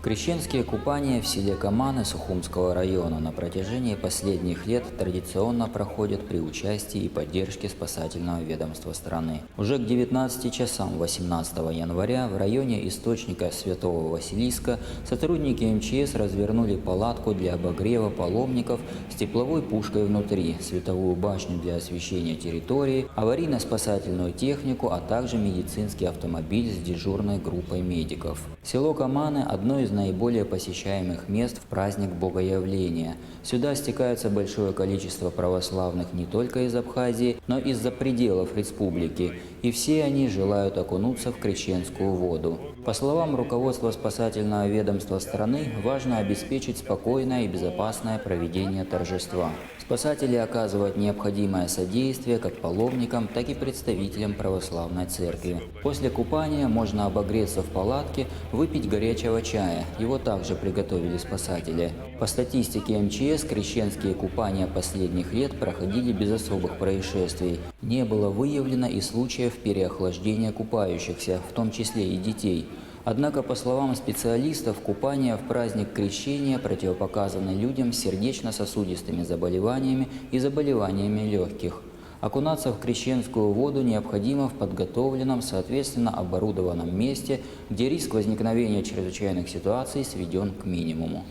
Крещенские купания в селе Каманы Сухумского района на протяжении последних лет традиционно проходят при участии и поддержке спасательного ведомства страны. Уже к 19 часам 18 января в районе источника Святого Василиска сотрудники МЧС развернули палатку для обогрева паломников с тепловой пушкой внутри, световую башню для освещения территории, аварийно-спасательную технику, а также медицинский автомобиль с дежурной группой медиков. Село Каманы – одно из наиболее посещаемых мест в праздник Богоявления. Сюда стекается большое количество православных не только из Абхазии, но и из-за пределов республики, и все они желают окунуться в крещенскую воду. По словам руководства спасательного ведомства страны, важно обеспечить спокойное и безопасное проведение торжества. Спасатели оказывают необходимое содействие как паломникам, так и представителям православной церкви. После купания можно обогреться в палатке, выпить горячего чая. Его также приготовили спасатели. По статистике МЧС, крещенские купания последних лет проходили без особых происшествий. Не было выявлено и случаев переохлаждения купающихся, в том числе и детей. Однако, по словам специалистов, купания в праздник Крещения противопоказаны людям с сердечно-сосудистыми заболеваниями и заболеваниями легких. Окунаться в крещенскую воду необходимо в подготовленном, соответственно оборудованном месте, где риск возникновения чрезвычайных ситуаций сведен к минимуму.